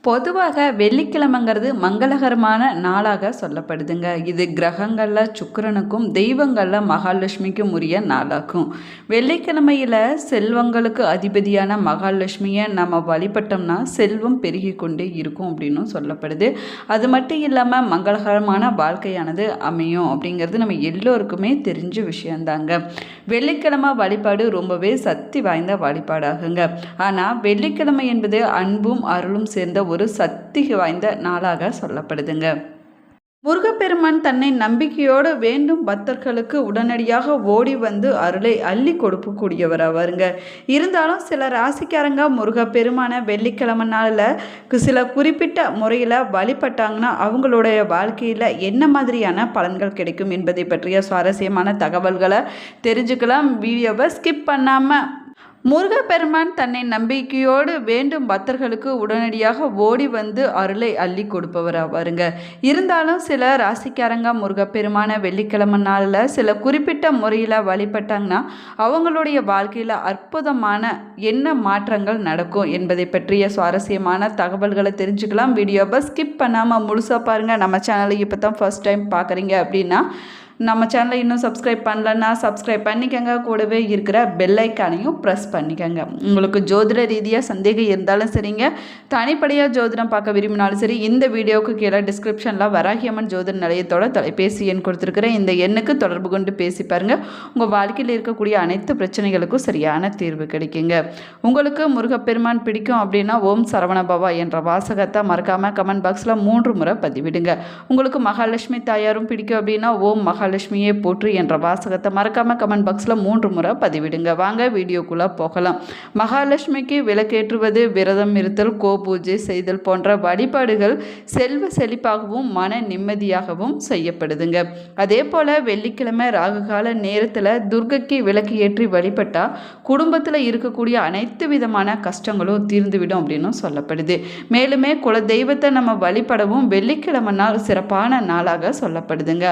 பொதுவாக வெள்ளிக்கிழமைங்கிறது மங்களகரமான நாளாக சொல்லப்படுதுங்க. இது கிரகங்களில் சுக்கிரனுக்கும் தெய்வங்களில் மகாலட்சுமிக்கும் உரிய நாளாகும். வெள்ளிக்கிழமையில் செல்வங்களுக்கு அதிபதியான மகாலட்சுமியை நம்ம வழிபட்டோம்னா செல்வம் பெருகி கொண்டே இருக்கும் அப்படின்னும் சொல்லப்படுது. அது மட்டும் இல்லாமல் மங்களகரமான வாழ்க்கையானது அமையும் அப்படிங்கிறது நம்ம எல்லோருக்குமே தெரிஞ்ச விஷயந்தாங்க. வெள்ளிக்கிழமை வழிபாடு ரொம்பவே சக்தி வாய்ந்த வழிபாடாகுங்க. ஆனால் வெள்ளிக்கிழமை என்பது அன்பும் அருளும் சேர்ந்த ஒரு சக்தி வாய்ந்த நாளாக சொல்லப்படுதுங்க. முருகப்பெருமான் தன்னை நம்பிக்கையோடு வேண்டும் பக்தர்களுக்கு உடனடியாக ஓடி வந்து அருளை அள்ளி கொடுக்கக்கூடியவர் அவருங்க. இருந்தாலும் சில ராசிக்காரங்க முருகப்பெருமான வெள்ளிக்கிழமை நாளில் சில குறிப்பிட்ட முறையில் வழிபட்டாங்கன்னா அவங்களுடைய வாழ்க்கையில் என்ன மாதிரியான பலன்கள் கிடைக்கும் என்பதை பற்றிய சுவாரஸ்யமான தகவல்களை தெரிஞ்சுக்கலாம். வீடியோவை ஸ்கிப் பண்ணாமல். முருகப்பெருமான் தன்னை நம்பிக்கையோடு வேண்டும் பக்தர்களுக்கு உடனடியாக ஓடி வந்து அருளை அள்ளி கொடுப்பவர் அவருங்க. இருந்தாலும் சில ராசிக்காரங்க முருகப்பெருமான வெள்ளிக்கிழமை நாளில் சில குறிப்பிட்ட முறையில் வழிபட்டாங்கன்னா அவங்களுடைய வாழ்க்கையில் அற்புதமான என்ன மாற்றங்கள் நடக்கும் என்பதை பற்றிய சுவாரஸ்யமான தகவல்களை தெரிஞ்சுக்கலாம். வீடியோவை ஸ்கிப் பண்ணாமல் முழுசாக பாருங்கள். நம்ம சேனலை இப்போ தான் ஃபர்ஸ்ட் டைம் பார்க்குறீங்க அப்படின்னா நம்ம சேனலை இன்னும் சப்ஸ்கிரைப் பண்ணலன்னா சப்ஸ்கிரைப் பண்ணிக்கோங்க. கூடவே இருக்கிற பெல் ஐக்கானையும் ப்ரெஸ் பண்ணிக்கோங்க. உங்களுக்கு ஜோதிட ரீதியாக சந்தேகம் இருந்தாலும் சரிங்க, தனிப்படையாக ஜோதிடம் பார்க்க விரும்பினாலும் சரி, இந்த வீடியோவுக்கு கீழே டிஸ்கிரிப்ஷனில் வராகியம்மன் ஜோதிட நிலையத்தோட தொலைபேசி எண் கொடுத்துருக்குறேன். இந்த எண்ணுக்கு தொடர்பு கொண்டு பேசி பாருங்கள். உங்கள் வாழ்க்கையில் இருக்கக்கூடிய அனைத்து பிரச்சனைகளுக்கும் சரியான தீர்வு கிடைக்குங்க. உங்களுக்கு முருகப்பெருமான் பிடிக்கும் அப்படின்னா ஓம் சரவணபவா என்ற வாசகத்தை மறக்காமல் கமெண்ட் பாக்ஸில் 3 முறை பதிவிடுங்க. உங்களுக்கு மகாலட்சுமி தாயாரும் பிடிக்கும் அப்படின்னா ஓம் மகாலட்சுமியே போற்று என்ற வாசகத்தை மறக்காம கமெண்ட் பாக்ஸில் 3 முறை பதிவிடுங்க. வாங்க வீடியோக்குள்ளே போகலாம். மகாலட்சுமிக்கு விளக்கேற்றுவது, விரதம் இருத்தல், பூஜை செய்தல் போன்ற வழிபாடுகள் செல்வ செழிப்பாகவும் மன நிம்மதியாகவும் செய்யப்படுதுங்க. அதே போல் வெள்ளிக்கிழமை ராகுகால நேரத்தில் துர்க்கைக்கு விளக்கு ஏற்றி வழிபட்டால் குடும்பத்தில் இருக்கக்கூடிய அனைத்து விதமான கஷ்டங்களும் தீர்ந்துவிடும் அப்படின்னு சொல்லப்படுது. மேலுமே குல தெய்வத்தை நம்ம வழிபடவும் வெள்ளிக்கிழமை நாள் சிறப்பான நாளாக சொல்லப்படுதுங்க.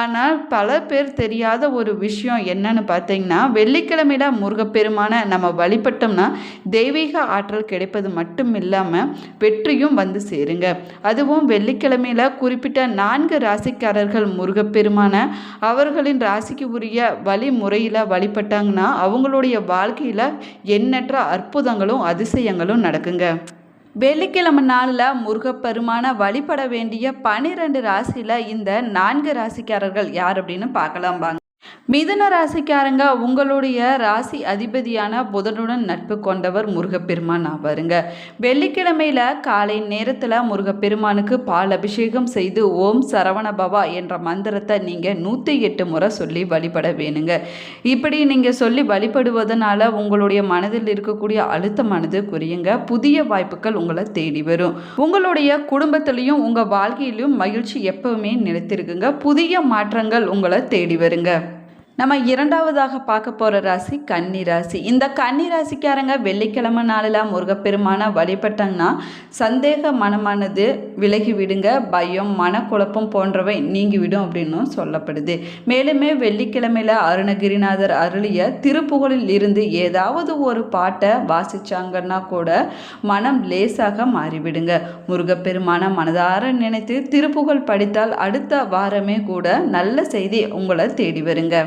ஆனால் பல பேர் தெரியாத ஒரு விஷயம் என்னன்னு பார்த்தீங்கன்னா, வெள்ளிக்கிழமையில முருகப்பெருமான நம்ம வழிபட்டோம்னா தெய்வீக ஆற்றல் கிடைப்பது மட்டும் இல்லாமல் வெற்றியும் வந்து சேருங்க. அதுவும் வெள்ளிக்கிழமையில குறிப்பிட்ட 4 ராசிக்காரர்கள் முருகப்பெருமான அவர்களின் ராசிக்கு உரிய வழிமுறையில் வழிபட்டாங்கன்னா அவங்களுடைய வாழ்க்கையில் எண்ணற்ற அற்புதங்களும் அதிசயங்களும் நடக்குங்க. வெள்ளிக்கிழமை நாளில் முருகப்பெருமான வழிபட வேண்டிய 12 ராசியில் இந்த 4 ராசிக்காரர்கள் யார் அப்படின்னு பார்க்கலாம் வாங்க. மிதுன ராசிக்காரங்க உங்களுடைய ராசி அதிபதியான புதனுடன் நட்பு கொண்டவர் முருகப்பெருமான் ஆவாருங்க. வெள்ளிக்கிழமையில காலை நேரத்தில் முருகப்பெருமானுக்கு பால் அபிஷேகம் செய்து ஓம் சரவணபவா என்ற மந்திரத்தை நீங்கள் 108 முறை சொல்லி வழிபட வேணுங்க. இப்படி நீங்கள் சொல்லி வழிபடுவதனால உங்களுடைய மனதில் இருக்கக்கூடிய அழுத்தமானது குறையுங்க. புதிய வாய்ப்புகள் உங்களை தேடி வரும். உங்களுடைய குடும்பத்திலையும் உங்கள் வாழ்க்கையிலும் மகிழ்ச்சி எப்பவுமே நிலைத்திருக்குங்க. புதிய மாற்றங்கள் உங்களை தேடி வருங்க. நம்ம இரண்டாவதாக பார்க்க போகிற ராசி கன்னி ராசி. இந்த கன்னி ராசிக்காரங்க வெள்ளிக்கிழமை நாளில் முருகப்பெருமான வழிபட்டாங்கன்னா சந்தேக மனமானது விலகி விடுங்க. பயம், மனக்குழப்பம் போன்றவை நீங்கிவிடும் அப்படின்னு சொல்லப்படுது. மேலுமே வெள்ளிக்கிழமையில் அருணகிரிநாதர் அருளிய திருப்புகழில் இருந்து ஏதாவது ஒரு பாட்டை வாசிச்சாங்கன்னா கூட மனம் லேசாக மாறிவிடுங்க. முருகப்பெருமான மனதார நினைத்து திருப்புகழ் படித்தால் அடுத்த வாரமே கூட நல்ல செய்தி உங்களை தேடி வருங்க.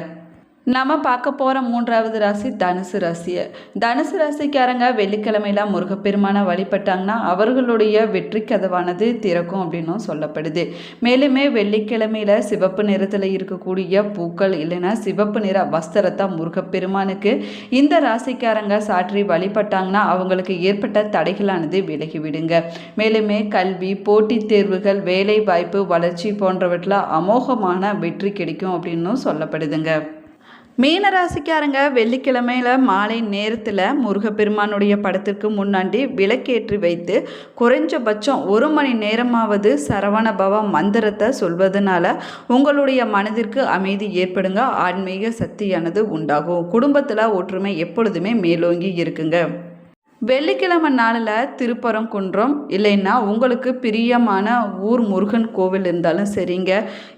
நம்ம பார்க்க போகிற 3வது ராசி தனுசு ராசி. தனுசு ராசிக்காரங்க வெள்ளிக்கிழமையில முருகப்பெருமான வழிபட்டாங்கன்னா அவர்களுடைய வெற்றி கதவானது திறக்கும் அப்படின்னும் சொல்லப்படுது. மேலுமே வெள்ளிக்கிழமையில சிவப்பு நிறத்தில் இருக்கக்கூடிய பூக்கள் இல்லைன்னா சிவப்பு நிற வஸ்திரத்தை முருகப்பெருமானுக்கு இந்த ராசிக்காரங்க சாற்றி வழிபட்டாங்கன்னா அவங்களுக்கு ஏற்பட்ட தடைகளானது விலகிவிடுங்க. மேலுமே கல்வி, போட்டித் தேர்வுகள், வேலை வாய்ப்பு, வளர்ச்சி போன்றவற்றில் அமோகமான வெற்றி கிடைக்கும் அப்படின்னும் சொல்லப்படுதுங்க. மீனராசிக்காரங்க வெள்ளிக்கிழமையில மாலை நேரத்தில் முருகப்பெருமானுடைய படத்திற்கு முன்னாடி விளக்கேற்றி வைத்து குறைஞ்சபட்சம் 1 மணி நேரமாவது சரவணபவ மந்திரத்தை சொல்வதனால உங்களுடைய மனதிற்கு அமைதி ஏற்படுங்க. ஆன்மீக சக்தியானது உண்டாகும். குடும்பத்தில் ஒற்றுமை எப்பொழுதுமே மேலோங்கி இருக்குங்க. வெள்ளிக்கிழமை நாளில் திருப்பரங்குன்றம் இல்லைன்னா உங்களுக்கு பிரியமான ஊர் முருகன் கோவில் இருந்தாலும் சரிங்க,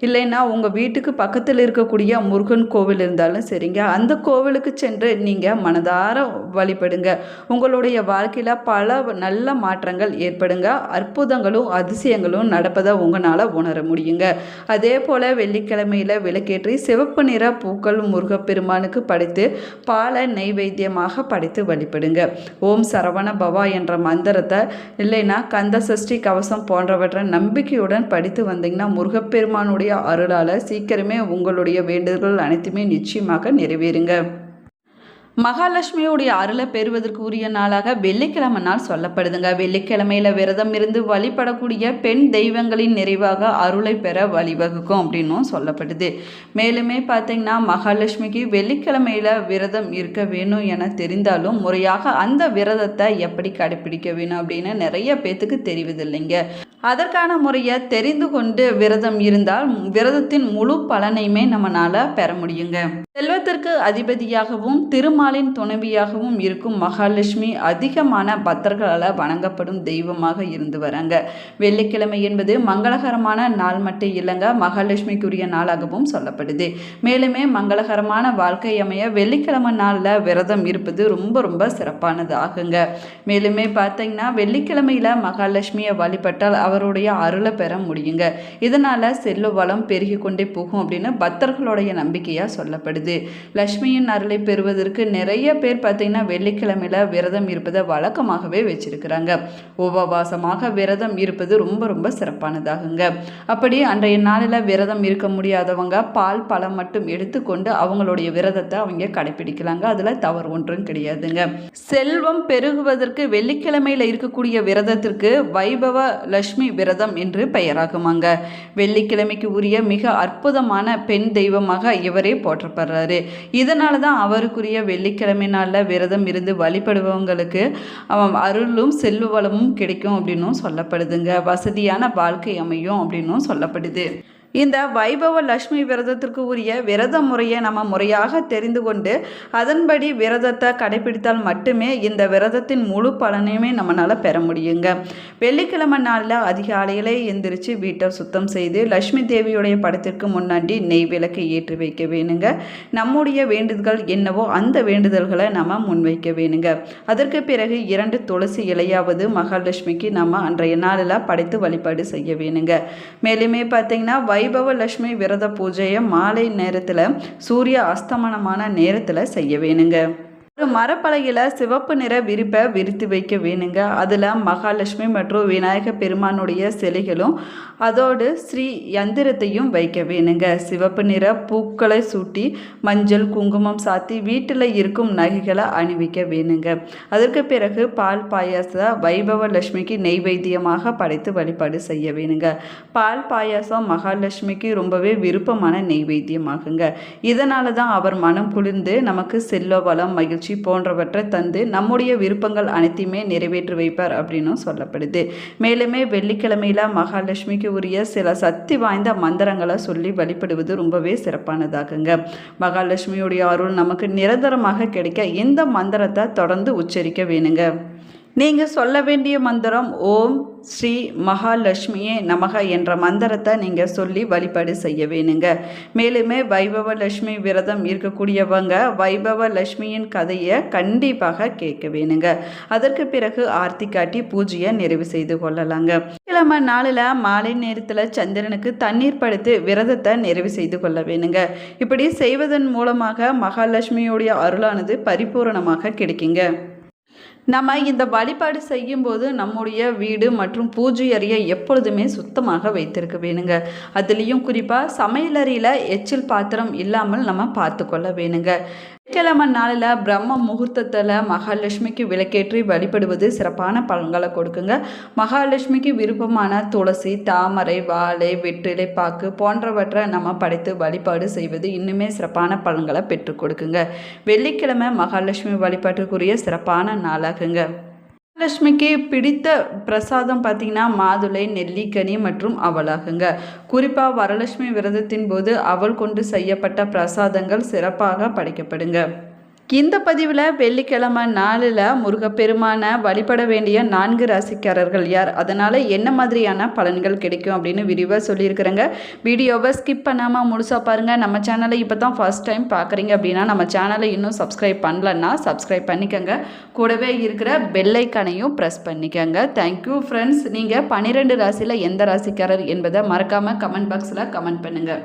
இல்லைன்னா உங்கள் வீட்டுக்கு பக்கத்தில் இருக்கக்கூடிய முருகன் கோவில் இருந்தாலும் சரிங்க, அந்த கோவிலுக்கு சென்று நீங்கள் மனதார வழிபடுங்க. உங்களுடைய வாழ்க்கையில் பல நல்ல மாற்றங்கள் ஏற்படுங்க. அற்புதங்களும் அதிசயங்களும் நடப்பதை உங்களால் உணர முடியுங்க. அதே போல் வெள்ளிக்கிழமையில் விளக்கேற்றி சிவப்பு நிற பூக்கள் முருகப்பெருமானுக்கு படைத்து பாலை நெய்வேத்தியமாக படைத்து வழிபடுங்க. ஓம் சரவண பவா என்ற மந்திரத்தை இல்லைன்னா கந்த சஷ்டி கவசம் போன்றவற்றை நம்பிக்கையுடன் படித்து வந்தீங்கன்னா முருகப்பெருமானுடைய அருளால் சீக்கிரமே உங்களுடைய வேண்டுதல்கள் அனைத்துமே நிச்சயமாக நிறைவேறுங்க. மகாலட்சுமியுடைய அருளை பெறுவதற்கு உரிய நாளாக வெள்ளிக்கிழமை நாள் சொல்லப்படுதுங்க. வெள்ளிக்கிழமையில விரதம் இருந்து வழிபடக்கூடிய பெண் தெய்வங்களின் நிறைவாக அருளை பெற வழிவகுக்கும் அப்படின்னும் சொல்லப்படுது. மேலுமே பார்த்தீங்கன்னா மகாலட்சுமிக்கு வெள்ளிக்கிழமையில விரதம் இருக்க வேணும் என தெரிந்தாலும் முறையாக அந்த விரதத்தை எப்படி கடைபிடிக்க வேணும் அப்படின்னு நிறைய பேத்துக்கு தெரிவதில்லைங்க. அதற்கான முறையை தெரிந்து கொண்டு விரதம் இருந்தால் விரதத்தின் முழு பலனையுமே நம்மளால பெற முடியுங்க. செல்வத்திற்கு அதிபதியாகவும் திருமாலின் துணைவியாகவும் இருக்கும் மகாலட்சுமி அதிகமான பக்தர்களால் வணங்கப்படும் தெய்வமாக இருந்து வராங்க. வெள்ளிக்கிழமை என்பது மங்களகரமான நாள் மட்டும் இல்லைங்க, மகாலட்சுமிக்குரிய நாளாகவும் சொல்லப்படுது. மேலுமே மங்களகரமான வாழ்க்கை அமைய வெள்ளிக்கிழமை நாளில் விரதம் இருப்பது ரொம்ப ரொம்ப சிறப்பானது ஆகுங்க. மேலுமே பார்த்தீங்கன்னா வெள்ளிக்கிழமையில் மகாலட்சுமியை வழிபட்டால் அவருடைய அருளை பெற முடியுங்க. இதனால் செல்வ வளம் பெருகி கொண்டே போகும் அப்படின்னு பக்தர்களுடைய நம்பிக்கையாக சொல்லப்படுது. லட்சுமியின் அருளை பெறுவதற்கு நிறைய பேர் பார்த்தீங்கன்னா வெள்ளிக்கிழமையில விரதம் இருப்பதை வழக்கமாகவே வச்சிருக்கிறாங்க. உபவாசமாக விரதம் இருப்பது ரொம்ப ரொம்ப சிறப்பானதாகுங்க. அப்படி அன்றைய நாளில் விரதம் இருக்க முடியாதவங்க பால் பழம் மட்டும் எடுத்துக்கொண்டு அவங்களுடைய விரதத்தை அவங்க கடைபிடிக்கலாங்க. அதில் தவறு ஒன்றும் கிடையாதுங்க. செல்வம் பெருகுவதற்கு வெள்ளிக்கிழமையில் இருக்கக்கூடிய விரதத்திற்கு வைபவ லட்சுமி விரதம் என்று பெயராகுமாங்க. வெள்ளிக்கிழமைக்கு உரிய மிக அற்புதமான பெண் தெய்வமாக இவரே போற்றப்படுறாரு. இதனால தான் அவருக்குரிய வெள்ளிக்கிழமை நாளில் விரதம் இருந்து வழிபடுபவங்களுக்கு அருளும் செல்வ வளமும் கிடைக்கும் அப்படின்னும் சொல்லப்படுதுங்க. வசதியான வாழ்க்கை அமையும் அப்படின்னும் சொல்லப்படுது. இந்த வைபவ லட்சுமி விரதத்திற்கு உரிய விரத முறையை நம்ம முறையாக தெரிந்து கொண்டு அதன்படி விரதத்தை கடைபிடித்தால் மட்டுமே இந்த விரதத்தின் முழு பலனையுமே நம்மளால் பெற முடியுங்க. வெள்ளிக்கிழமை நாளில் அதிகாலையிலே எந்திரிச்சு வீட்டை சுத்தம் செய்து லட்சுமி தேவியுடைய படத்திற்கு முன்னாடி நெய் விளக்கை ஏற்றி வைக்க வேணுங்க. நம்முடைய வேண்டுதல்கள் என்னவோ அந்த வேண்டுதல்களை நம்ம முன்வைக்க வேணுங்க. அதற்கு பிறகு 2 துளசி இலையாவது மகாலட்சுமிக்கு நம்ம அன்றைய நாளில் படைத்து வழிபாடு செய்ய வேணுங்க. மேலுமே பார்த்தீங்கன்னா வைபவ லட்சுமி விரத பூஜையை மாலை நேரத்தில் சூரிய அஸ்தமனமான நேரத்தில் செய்ய வேணுங்க. ஒரு மரப்பலகையில் சிவப்பு நிற விரிப்பை விரித்து வைக்க வேணுங்க. அதில் மகாலட்சுமி மற்றும் விநாயக பெருமானுடைய சிலைகளும் அதோடு ஸ்ரீ யந்திரத்தையும் வைக்க வேணுங்க. சிவப்பு நிற பூக்களை சூட்டி மஞ்சள் குங்குமம் சாத்தி வீட்டில் இருக்கும் நகைகளை அணிவிக்க வேணுங்க. அதற்கு பிறகு பால் பாயாசம் வைபவ லட்சுமிக்கு நெய்வேத்தியமாக படைத்து வழிபாடு செய்ய வேணுங்க. பால் பாயாசம் மகாலட்சுமிக்கு ரொம்பவே விருப்பமான நெய்வேத்தியமாகுங்க. இதனால தான் அவர் மனம் குளிர்ந்து நமக்கு செல்வ வளம் மகிழ்ச்சி போன்றவற்றை தந்து நம்முடைய விருப்பங்கள் அனைத்தையுமே நிறைவேற்றி வைப்பார் அப்படின்னு சொல்லப்படுது. மேலுமே வெள்ளிக்கிழமையில மகாலட்சுமிக்கு உரிய சில சக்தி வாய்ந்த மந்திரங்களை சொல்லி வழிபடுவது ரொம்பவே சிறப்பானதாகுங்க. மகாலட்சுமியுடைய அருள் நமக்கு நிரந்தரமாக கிடைக்க இந்த மந்திரத்தை தொடர்ந்து உச்சரிக்க வேணுங்க. நீங்கள் சொல்ல வேண்டிய மந்திரம் ஓம் ஸ்ரீ மகாலட்சுமியே நமக என்ற மந்திரத்தை நீங்கள் சொல்லி வழிபாடு செய்ய வேணுங்க. மேலுமே வைபவ லட்சுமி விரதம் இருக்கக்கூடியவங்க வைபவ லட்சுமியின் கதையை கண்டிப்பாக கேட்க வேணுங்க. அதற்கு பிறகு ஆர்த்தி காட்டி பூஜையை நிறைவு செய்து கொள்ளலாங்க. கிழமை நாளில் மாலை நேரத்தில் சந்திரனுக்கு தண்ணீர் படுத்து விரதத்தை நிறைவு செய்து கொள்ள வேணுங்க. இப்படி செய்வதன் மூலமாக மகாலட்சுமியுடைய அருளானது பரிபூரணமாக கிடைக்குங்க. நம்ம இந்த வழிபாடு செய்யும்போது நம்முடைய வீடு மற்றும் பூஜை அறையை எப்பொழுதுமே சுத்தமாக வைத்திருக்க வேணுங்க. அதுலேயும் குறிப்பாக சமையலறையில் எச்சில் பாத்திரம் இல்லாமல் நம்ம பார்த்து கொள்ள வேணுங்க. வெள்ளிக்கிழமை நாளில் பிரம்ம முகூர்த்தத்தில் மகாலட்சுமிக்கு விளக்கேற்றி வழிபடுவது சிறப்பான பலன்களை கொடுக்குங்க. மகாலட்சுமிக்கு விருப்பமான துளசி, தாமரை, வாழை, வெற்றிலை பாக்கு போன்றவற்றை நம்ம படைத்து வழிபாடு செய்வது இன்னுமே சிறப்பான பலன்களை பெற்றுக் கொடுக்குங்க. வெள்ளிக்கிழமை மகாலட்சுமி வழிபாட்டுக்குரிய சிறப்பான நாளாகுங்க. மகாலட்சுமிக்கு பிடித்த பிரசாதம் பார்த்திங்கன்னா மாதுளை, நெல்லிக்கனி மற்றும் அவலாகுங்க. குறிப்பாக வரலட்சுமி விரதத்தின் போது அவல் கொண்டு செய்யப்பட்ட பிரசாதங்கள் சிறப்பாக படைக்கப்படுங்க. இந்த பதிவில் வெள்ளிக்கிழமை நாளில் முருகப்பெருமான வழிபட வேண்டிய 4 ராசிக்காரர்கள் யார், அதனால் என்ன மாதிரியான பலன்கள் கிடைக்கும் அப்படின்னு விரிவாக சொல்லியிருக்கிறேங்க. வீடியோவை ஸ்கிப் பண்ணாமல் முழுசாக பாருங்கள். நம்ம சேனலை இப்போ தான் ஃபர்ஸ்ட் டைம் பார்க்குறீங்க அப்படின்னா நம்ம சேனலை இன்னும் சப்ஸ்கிரைப் பண்ணலன்னா சப்ஸ்கிரைப் பண்ணிக்கோங்க. கூடவே இருக்கிற பெல் ஐக்கானையும் ப்ரெஸ் பண்ணிக்கோங்க. Thank you friends. நீங்கள் 12 ராசியில் எந்த ராசிக்காரர் என்பதை மறக்காமல் கமெண்ட் பாக்ஸில் கமெண்ட் பண்ணுங்கள்.